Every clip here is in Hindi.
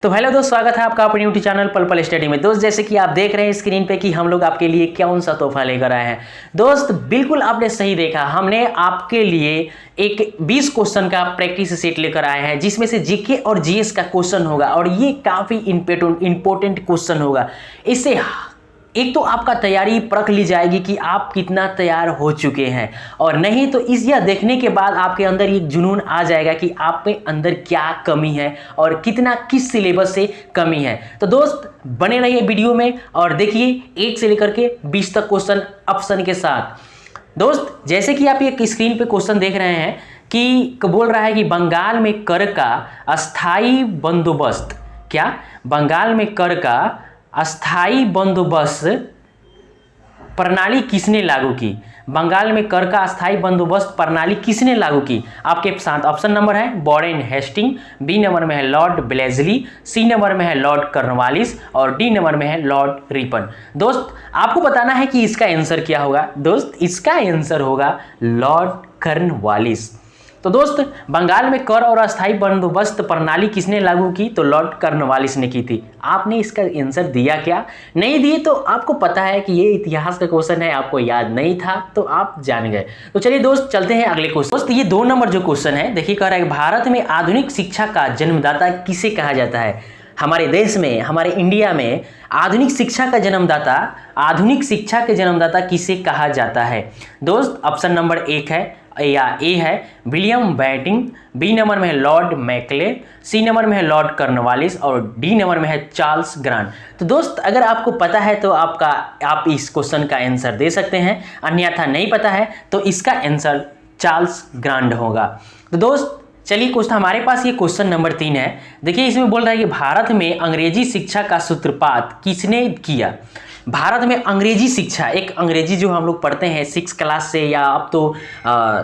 तो हेलो दोस्त, स्वागत है आपका अपने यूट्यूब चैनल पल पल स्टडी में। दोस्त जैसे कि आप देख रहे हैं स्क्रीन पे कि हम लोग आपके लिए कौन सा तोहफा लेकर आए हैं। दोस्त बिल्कुल आपने सही देखा, हमने आपके लिए एक 20 क्वेश्चन का प्रैक्टिस सेट लेकर आए हैं, जिसमें से जीके और जीएस का क्वेश्चन होगा और ये काफी इंपॉर्टेंट क्वेश्चन होगा। इससे एक तो आपका तैयारी परख ली जाएगी कि आप कितना तैयार हो चुके हैं, और नहीं तो इस यह देखने के बाद आपके अंदर एक जुनून आ जाएगा कि आप में अंदर क्या कमी है और कितना किस सिलेबस से कमी है। तो दोस्त बने रहिए वीडियो में और देखिए 1 से लेकर के 20 तक क्वेश्चन ऑप्शन के साथ। दोस्त जैसे कि आप ये स्क्रीन पे क्वेश्चन देख रहे हैं कि बोल रहा है कि बंगाल में कर का अस्थाई बंदोबस्त, क्या बंगाल में कर का अस्थाई बंदोबस्त प्रणाली किसने लागू की? बंगाल में कर का अस्थाई बंदोबस्त प्रणाली किसने लागू की? आपके साथ ऑप्शन नंबर है वॉरेन हेस्टिंग, बी नंबर में है लॉर्ड ब्लेजली, सी नंबर में है लॉर्ड कॉर्नवालिस और डी नंबर में है लॉर्ड रिपन। दोस्त आपको बताना है कि इसका आंसर क्या होगा। दोस्त इसका आंसर होगा लॉर्ड कॉर्नवालिस। तो दोस्त बंगाल में कर और अस्थाई बंदोबस्त प्रणाली किसने लागू की? तो लॉर्ड कॉर्नवालिस ने की थी। आपने इसका आंसर दिया क्या? नहीं दिए तो आपको पता है कि ये इतिहास का क्वेश्चन है, आपको याद नहीं था तो आप जान गए। तो चलिए दोस्त चलते हैं अगले क्वेश्चन। दोस्त ये 2 नंबर जो क्वेश्चन है, देखिए कह रहा है भारत में आधुनिक शिक्षा का जन्मदाता किसे कहा जाता है? हमारे देश में, हमारे इंडिया में आधुनिक शिक्षा का जन्मदाता, आधुनिक शिक्षा के जन्मदाता किसे कहा जाता है? दोस्त ऑप्शन नंबर 1 है या ए है विलियम बेंटिंग, बी नंबर में है लॉर्ड मैकले, सी नंबर में है लॉर्ड कॉर्नवालिस और डी नंबर में है चार्ल्स ग्रांट। तो दोस्त अगर आपको पता है तो आप इस क्वेश्चन का आंसर दे सकते हैं, अन्यथा नहीं पता है तो इसका आंसर चार्ल्स ग्रांट होगा। तो दोस्त चलिए क्वेश्चन हमारे पास ये क्वेश्चन नंबर 3 है। देखिए इसमें बोल रहा है कि भारत में अंग्रेजी शिक्षा का सूत्रपात किसने किया? भारत में अंग्रेजी शिक्षा, एक अंग्रेजी जो हम लोग पढ़ते हैं 6 क्लास से या अब तो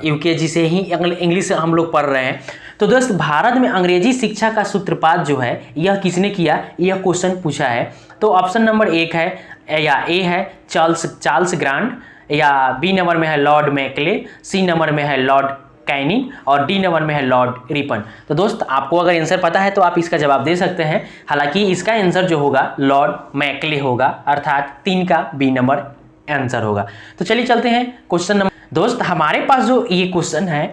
यूकेजी से ही इंग्लिश हम लोग पढ़ रहे हैं। तो दोस्त भारत में अंग्रेजी शिक्षा का सूत्रपात जो है यह किसने किया, यह क्वेश्चन पूछा है। तो ऑप्शन नंबर 1 है या ए है चार्ल्स ग्रांट, या बी नंबर में है लॉर्ड मैकले, सी नंबर में है लॉर्ड कैनिंग और डी नंबर में है लॉर्ड रिपन। तो दोस्त आपको अगर आंसर पता है तो आप इसका जवाब दे सकते हैं, हालांकि इसका आंसर जो होगा लॉर्ड मैकले होगा, अर्थात 3 का बी नंबर आंसर होगा। तो चलिए चलते हैं क्वेश्चन नंबर। दोस्त हमारे पास जो ये क्वेश्चन है,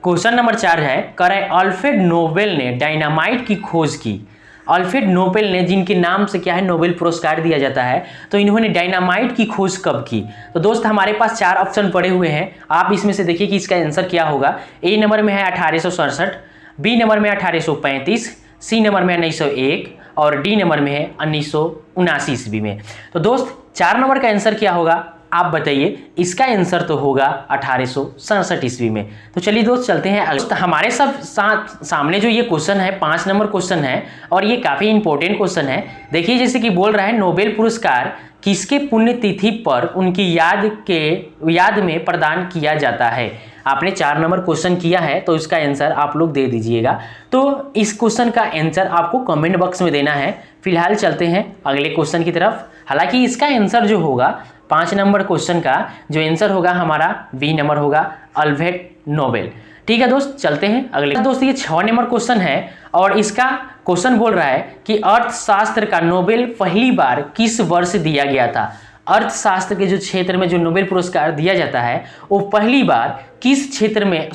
क्वेश्चन नंबर 4 है, करे अल्फ्रेड नोबेल ने डायनामाइट की खोज की। अल्फ्रेड नोबेल ने, जिनके नाम से क्या है नोबेल पुरस्कार दिया जाता है, तो इन्होंने डायनामाइट की खोज कब की? तो दोस्त हमारे पास 4 ऑप्शन पड़े हुए हैं, आप इसमें से देखिए कि इसका आंसर क्या होगा। ए नंबर में है 1867, बी नंबर में 1835, सी नंबर में 1901 और डी नंबर में है 1979 ईस्वी में। तो दोस्त 4 नंबर का आंसर क्या होगा आप बताइए? इसका आंसर तो होगा 1867 ईस्वी में। तो चलिए दोस्त चलते हैं हमारे सब सामने जो ये क्वेश्चन है 5 नंबर क्वेश्चन है और ये काफी इंपॉर्टेंट क्वेश्चन है। देखिए जैसे कि बोल रहा है नोबेल पुरस्कार किसके पुण्यतिथि पर उनकी याद में प्रदान किया जाता है? आपने 4 नंबर क्वेश्चन किया है तो इसका आंसर आप लोग दे दीजिएगा। तो इस क्वेश्चन का आंसर आपको कमेंट बॉक्स में देना है। फिलहाल चलते हैं अगले क्वेश्चन की तरफ। हालांकि इसका आंसर जो होगा 5 नंबर क्वेश्चन का जो आंसर होगा हमारा बी नंबर होगा अल्फ्रेड नोबेल। ठीक है दोस्त चलते हैं अगले। दोस्त ये 6 नंबर क्वेश्चन है और इसका क्वेश्चन बोल रहा है कि अर्थशास्त्र का नोबेल पहली बार किस वर्ष दिया गया था? अर्थशास्त्र के जो क्षेत्र में जो नोबेल पुरस्कार दिया जाता है वो पहली बार किस क्षेत्र में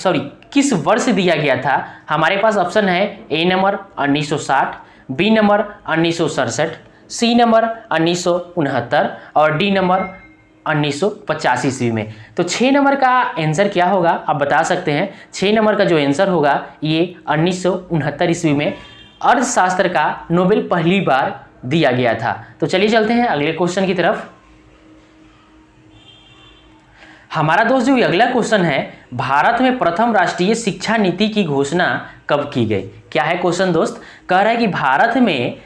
किस वर्ष दिया गया था? हमारे पास ऑप्शन है A number 1960, B number 1967, C number 1969 और डी नंबर 1985 ईस्वी में। तो 6 नंबर का आंसर क्या होगा आप बता सकते हैं? 6 नंबर का जो आंसर होगा ये 1969 ईस्वी में अर्थशास्त्र का नोबेल पहली बार दिया गया था। तो चलिए चलते हैं अगले क्वेश्चन की तरफ। हमारा दोस्त जो अगला क्वेश्चन है, भारत में प्रथम राष्ट्रीय शिक्षा नीति की घोषणा कब की गई? क्या है क्वेश्चन दोस्त? कह रहा है कि भारत में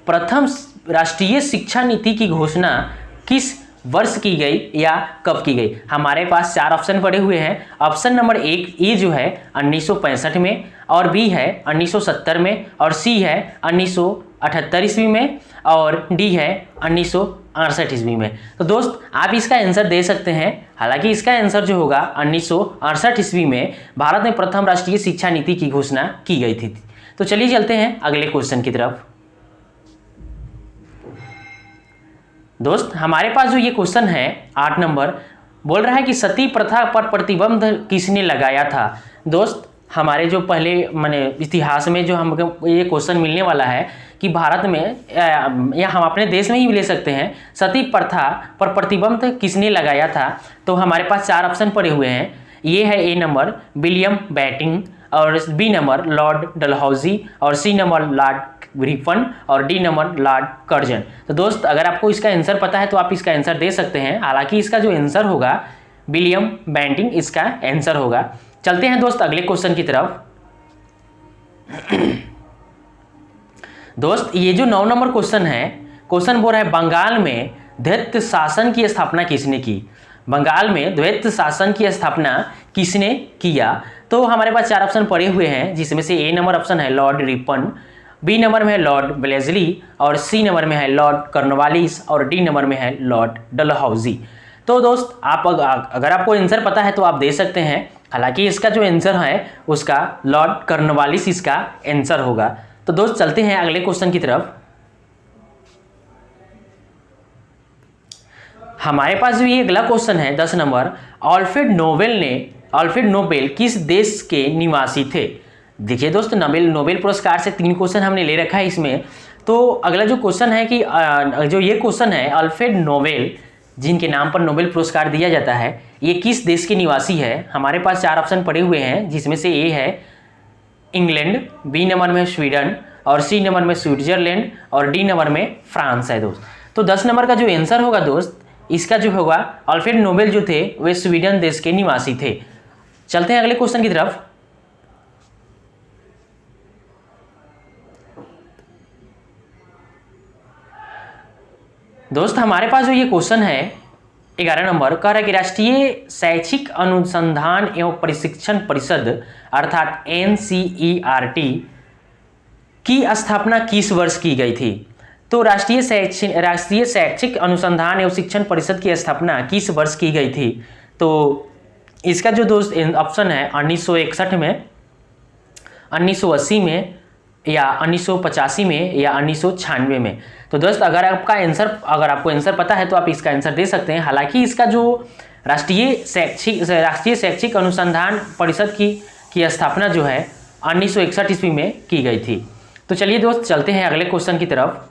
प्रथम राष्ट्रीय शिक्षा नीति की घोषणा किस वर्ष की गई या कब की गई? हमारे पास 4 ऑप्शन पड़े हुए हैं। ऑप्शन नंबर 1 ए जो है 1965 में और बी है 1970 में और सी है 1978 ईस्वी में और डी है 1968 ईस्वी में। तो दोस्त आप इसका आंसर दे सकते हैं, हालांकि इसका आंसर जो होगा 1968 ईस्वी में भारत में प्रथम राष्ट्रीय शिक्षा नीति की घोषणा की गई थी। तो चलिए चलते हैं अगले क्वेश्चन की तरफ। दोस्त हमारे पास जो ये क्वेश्चन है 8 नंबर, बोल रहा है कि सती प्रथा पर प्रतिबंध किसने लगाया था। दोस्त हमारे जो पहले माने इतिहास में जो हमको ये क्वेश्चन मिलने वाला है कि भारत में या हम अपने देश में ही ले सकते हैं, सती प्रथा पर प्रतिबंध किसने लगाया था। तो हमारे पास 4 ऑप्शन पड़े हुए हैं। ये है ए नंबर विलियम बेंटिंक, और बी नंबर लॉर्ड डलहौजी, और सी नंबर लॉर्ड रिपन, और डी नंबर लॉर्ड कर्जन। तो दोस्त अगर आपको इसका आंसर पता है तो आप इसका आंसर दे सकते हैं। हालांकि इसका जो आंसर होगा विलियम बेंटिंक इसका आंसर होगा। चलते हैं दोस्त अगले क्वेश्चन की तरफ। दोस्त ये जो 9 नंबर क्वेश्चन है, क्वेश्चन बोल रहा है बंगाल में द्वैत शासन की स्थापना किसने की। बंगाल में द्वैत शासन की स्थापना किसने किया। तो हमारे पास 4 ऑप्शन पड़े हुए हैं, जिसमें से ए नंबर ऑप्शन है लॉर्ड रिपन, बी नंबर में है लॉर्ड ब्लेजली, और सी नंबर में है लॉर्ड कॉर्नवालिस, और डी नंबर में है लॉर्ड डलहौजी। तो दोस्त आप अगर आपको आंसर पता है तो आप दे सकते हैं। हालांकि इसका जो आंसर है उसका लॉर्ड कॉर्नवालिस इसका आंसर होगा। तो दोस्त चलते हैं अगले क्वेश्चन की तरफ। हमारे पास जो ये अगला क्वेश्चन है 10 नंबर, अल्फ्रेड नोबेल किस देश के निवासी थे। देखिए दोस्त नोबेल पुरस्कार से 3 क्वेश्चन हमने ले रखा है इसमें। तो अगला जो क्वेश्चन है कि जो ये क्वेश्चन है अल्फ्रेड नोबेल जिनके नाम पर नोबेल पुरस्कार दिया जाता है, ये किस देश के निवासी है। हमारे पास 4 ऑप्शन पड़े हुए हैं, जिसमें से ए है इंग्लैंड, बी नंबर में स्वीडन, और सी नंबर में स्विट्जरलैंड, और डी नंबर में फ्रांस है दोस्त। तो 10 नंबर का जो आंसर होगा दोस्त इसका जो होगा अल्फ्रेड नोबेल जो थे वे स्वीडन देश के निवासी थे। चलते हैं अगले क्वेश्चन की तरफ। दोस्त हमारे पास जो ये क्वेश्चन है 11 नंबर, कह रहा है कि राष्ट्रीय शैक्षिक अनुसंधान एवं प्रशिक्षण परिषद अर्थात NCERT की स्थापना किस वर्ष की गई थी। तो राष्ट्रीय शैक्षिक अनुसंधान एवं शिक्षण परिषद की स्थापना किस वर्ष की गई थी। तो इसका जो दोस्त ऑप्शन है 1961 में, 1980 में, या 1985 में, या 1996 में। तो दोस्त अगर आपको आंसर पता है तो आप इसका आंसर दे सकते हैं। हालांकि इसका जो राष्ट्रीय शैक्षिक अनुसंधान परिषद की स्थापना जो है 1961 ईस्वी में की गई थी। तो चलिए दोस्त चलते हैं अगले क्वेश्चन की तरफ।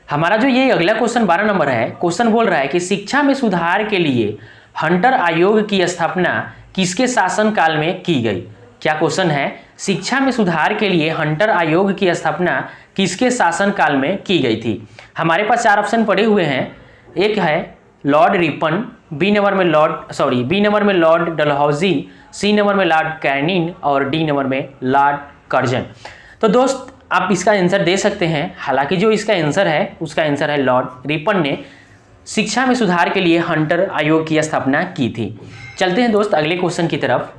हमारा जो ये अगला क्वेश्चन 12 नंबर है, क्वेश्चन बोल रहा है कि शिक्षा में सुधार के लिए हंटर आयोग की स्थापना किसके शासनकाल में की गई। क्या क्वेश्चन है, शिक्षा में सुधार के लिए हंटर आयोग की स्थापना किसके शासनकाल में की गई थी। हमारे पास 4 ऑप्शन पड़े हुए हैं। एक है लॉर्ड रिपन, बी नंबर में लॉर्ड डलहौजी, सी नंबर में लॉर्ड कैनिंग, और डी नंबर में लॉर्ड कर्जन। तो दोस्त आप इसका आंसर दे सकते हैं। हालांकि जो इसका आंसर है उसका आंसर है लॉर्ड रिपन ने शिक्षा में सुधार के लिए हंटर आयोग की स्थापना की थी। चलते हैं दोस्त अगले क्वेश्चन की तरफ।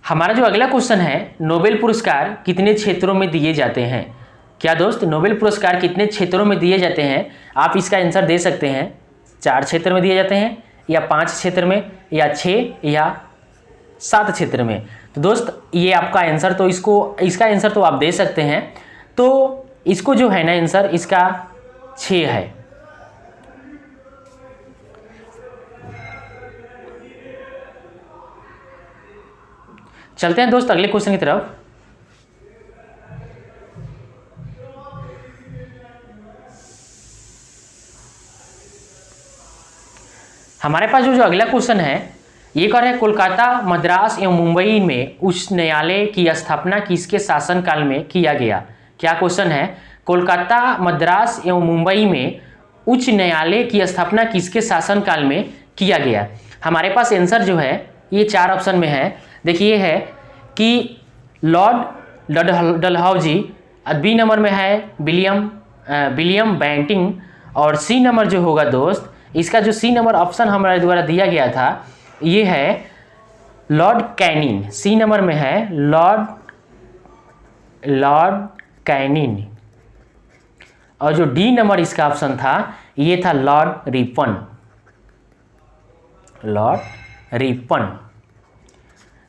हमारा जो अगला क्वेश्चन है, नोबेल पुरस्कार कितने क्षेत्रों में दिए जाते हैं। क्या दोस्त नोबेल पुरस्कार कितने क्षेत्रों में दिए जाते हैं, आप इसका आंसर दे सकते हैं। 4 क्षेत्र में दिए जाते हैं, या 5 क्षेत्र में, या 6, या 7 क्षेत्र में। तो दोस्त ये आपका आंसर, तो इसका आंसर तो आप दे सकते हैं। तो इसको जो है ना आंसर इसका 6 है। चलते हैं दोस्त अगले क्वेश्चन की तरफ। हमारे पास जो अगला क्वेश्चन है ये कह रहा है कोलकाता, मद्रास एवं मुंबई में उच्च न्यायालय की स्थापना किसके शासनकाल में किया गया। क्या क्वेश्चन है, कोलकाता, मद्रास एवं मुंबई में उच्च न्यायालय की स्थापना किसके शासनकाल में किया गया। हमारे पास आंसर जो है ये 4 ऑप्शन में है। देखिए है कि लॉर्ड डलहौजी, बी नंबर में है विलियम बेंटिंक, और सी नंबर जो होगा दोस्त इसका जो सी नंबर ऑप्शन हमारे द्वारा दिया गया था ये है लॉर्ड कैनिंग। सी नंबर में है लॉर्ड कैनिंग, और जो डी नंबर इसका ऑप्शन था ये था लॉर्ड रिपन।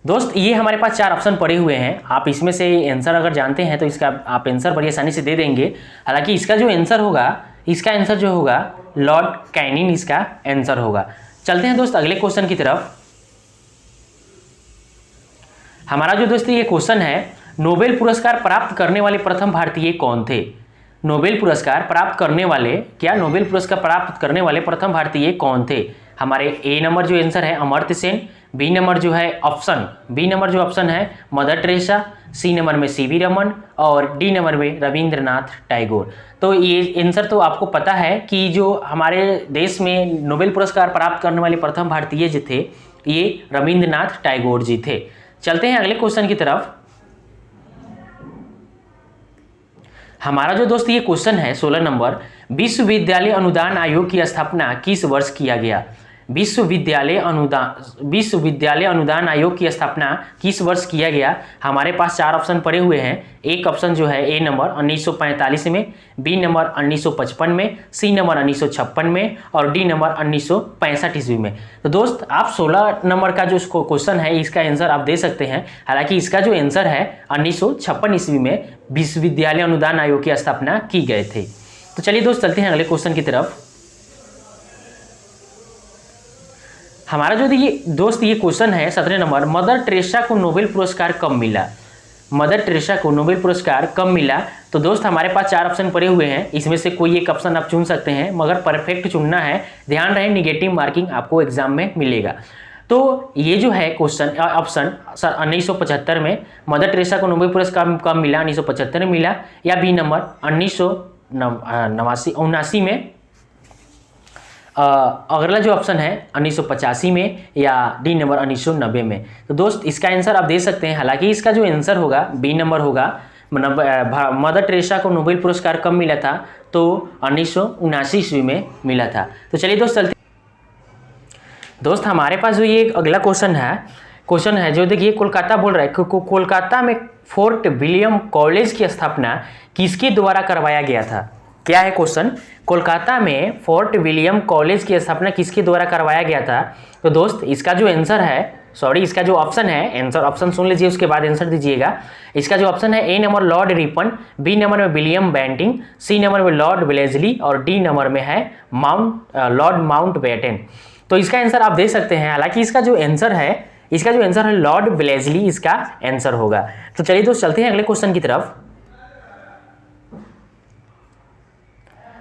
दोस्त ये हमारे पास 4 ऑप्शन पड़े हुए हैं, आप इसमें से आंसर अगर जानते हैं तो इसका आप आंसर बड़ी आसानी से दे देंगे। हालांकि इसका जो आंसर होगा, इसका आंसर जो होगा लॉर्ड कैनिंग इसका आंसर होगा। चलते हैं दोस्त अगले क्वेश्चन की तरफ। हमारा जो दोस्त ये क्वेश्चन है, नोबेल पुरस्कार प्राप्त करने वाले प्रथम भारतीय कौन थे? नोबेल पुरस्कार प्राप्त करने वाले, क्या नोबेल पुरस्कार प्राप्त करने वाले प्रथम भारतीय कौन थे? हमारे ए नंबर जो आंसर है अमर्त्य सेन, बी नंबर जो है ऑप्शन है मदर टेरेसा, सी नंबर में सीवी रमन और डी नंबर में रविंद्रनाथ टैगोर। तो ये आंसर तो आपको पता है कि जो हमारे देश में नोबेल पुरस्कार प्राप्त करने वाले प्रथम भारतीय जो थे ये रविंद्रनाथ टैगोर जी थे। चलते हैं अगले क्वेश्चन की तरफ। हमारा जो दोस्त ये क्वेश्चन है 16 नंबर, विश्वविद्यालय अनुदान आयोग की स्थापना किस वर्ष किया गया? विश्वविद्यालय अनुदान आयोग की स्थापना किस वर्ष किया गया? हमारे पास 4 ऑप्शन पड़े हुए हैं। एक ऑप्शन जो है ए नंबर 1945 में, बी नंबर 1955 में, सी नंबर 1956 में और डी नंबर 1965 ईस्वी में। तो दोस्त आप 16 नंबर का जो क्वेश्चन है इसका आंसर आप दे सकते हैं। हालांकि इसका जो आंसर है 1956 ईस्वी में विश्वविद्यालय अनुदान आयोग की स्थापना की गए थे। तो चलिए दोस्त चलते हैं अगले क्वेश्चन की तरफ। हमारा जो ये दोस्त ये क्वेश्चन है 17 नंबर, मदर टेरेसा को नोबेल पुरस्कार कब मिला? मदर टेरेसा को नोबेल पुरस्कार कब मिला? तो दोस्त हमारे पास 4 ऑप्शन पड़े हुए हैं, इसमें से कोई एक ऑप्शन आप चुन सकते हैं, मगर परफेक्ट चुनना है। ध्यान रहे निगेटिव मार्किंग आपको एग्जाम में मिलेगा। तो ये जो है क्वेश्चन ऑप्शन 1975 में मदर टेरेसा को नोबेल पुरस्कार कब मिला? 1975 में मिला, या बी नंबर 1979 में, अगला जो ऑप्शन है 1985 में, या डी नंबर 1990 में। तो दोस्त इसका आंसर आप दे सकते हैं। हालांकि इसका जो आंसर होगा बी नंबर होगा। मदर टेरेसा को नोबेल पुरस्कार कब मिला था? तो 1979 ईस्वी में मिला था। तो चलिए दोस्त चलते। दोस्त हमारे पास जो ये अगला क्वेश्चन है जो देखिए कोलकाता बोल रहा है, कोलकाता में फोर्ट विलियम कॉलेज की स्थापना किसके द्वारा करवाया गया था? क्या है क्वेश्चन? कोलकाता में फोर्ट विलियम कॉलेज की स्थापना किसके द्वारा करवाया गया था? तो दोस्त इसका जो आंसर है, इसका जो ऑप्शन है, आंसर ऑप्शन सुन लीजिए उसके बाद आंसर दीजिएगा। इसका जो ऑप्शन है A number Lord Ripon, B number में विलियम बेंटिंग, सी नंबर में लॉर्ड वेलेस्ली और डी नंबर में है लॉर्ड माउंटबेटन। तो इसका आंसर आप दे सकते हैं। हालांकि इसका जो आंसर है लॉर्ड वेलेस्ली इसका आंसर होगा। तो चलिए दोस्त चलते हैं अगले क्वेश्चन की तरफ।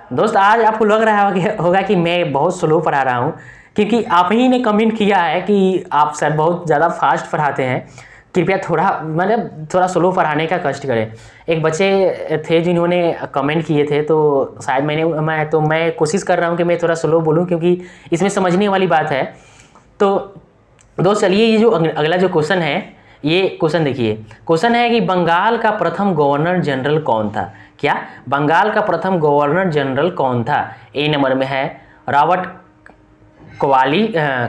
दोस्त आज आपको लग रहा होगा कि मैं बहुत स्लो पढ़ा रहा हूँ, क्योंकि आप ही ने कमेंट किया है कि आप सर बहुत ज़्यादा फास्ट पढ़ाते हैं, कृपया थोड़ा स्लो पढ़ाने का कष्ट करें। एक बच्चे थे जिन्होंने कमेंट किए थे, तो शायद मैं कोशिश कर रहा हूँ कि मैं थोड़ा स्लो बोलूँ, क्योंकि इसमें समझने वाली बात है। तो दोस्त चलिए ये जो अगला जो क्वेश्चन है, ये क्वेश्चन देखिए। क्वेश्चन है कि बंगाल का प्रथम गवर्नर जनरल कौन था? क्या बंगाल का प्रथम गवर्नर जनरल कौन था? ए नंबर में है रॉबर्ट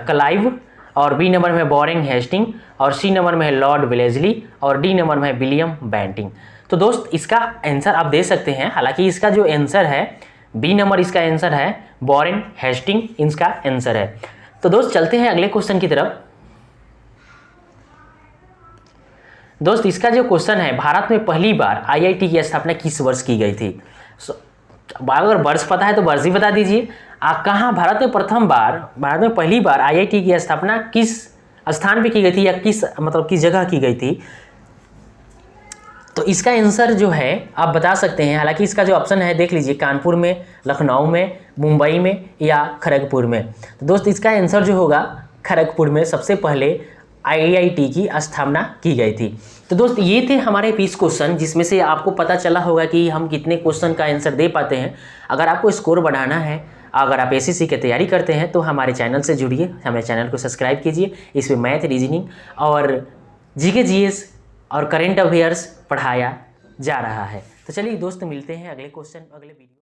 क्लाइव और बी नंबर में बोरिंग हेस्टिंग और सी नंबर में है लॉर्ड वेलेस्ली और डी नंबर में है विलियम बेंटिंग। तो दोस्त इसका आंसर आप दे सकते हैं। हालांकि इसका जो आंसर है बी नंबर, इसका आंसर है बोरिंग हेस्टिंग, इसका आंसर है। तो दोस्त चलते हैं अगले क्वेश्चन की तरफ। दोस्त इसका जो क्वेश्चन है, भारत में पहली बार आईआईटी की स्थापना किस वर्ष की गई थी? अगर वर्ष पता है तो वर्ष ही बता दीजिए। कहाँ भारत में पहली बार आईआईटी की स्थापना किस स्थान पे की गई थी, या किस जगह की गई थी? तो इसका आंसर जो है आप बता सकते हैं। हालांकि इसका जो ऑप्शन है देख लीजिए, कानपुर में, लखनऊ में, मुंबई में या खड़गपुर में। तो दोस्त इसका आंसर जो होगा खड़गपुर में सबसे पहले आईआईटी की स्थापना की गई थी। तो दोस्त ये थे हमारे 20 क्वेश्चन, जिसमें से आपको पता चला होगा कि हम कितने क्वेश्चन का आंसर दे पाते हैं। अगर आपको स्कोर बढ़ाना है, अगर आप एसएससी की तैयारी करते हैं, तो हमारे चैनल से जुड़िए, हमारे चैनल को सब्सक्राइब कीजिए। इसमें मैथ, रीजनिंग और जीके, जीएस और करेंट अफेयर्स पढ़ाया जा रहा है। तो चलिए दोस्त मिलते हैं अगले वीडियो।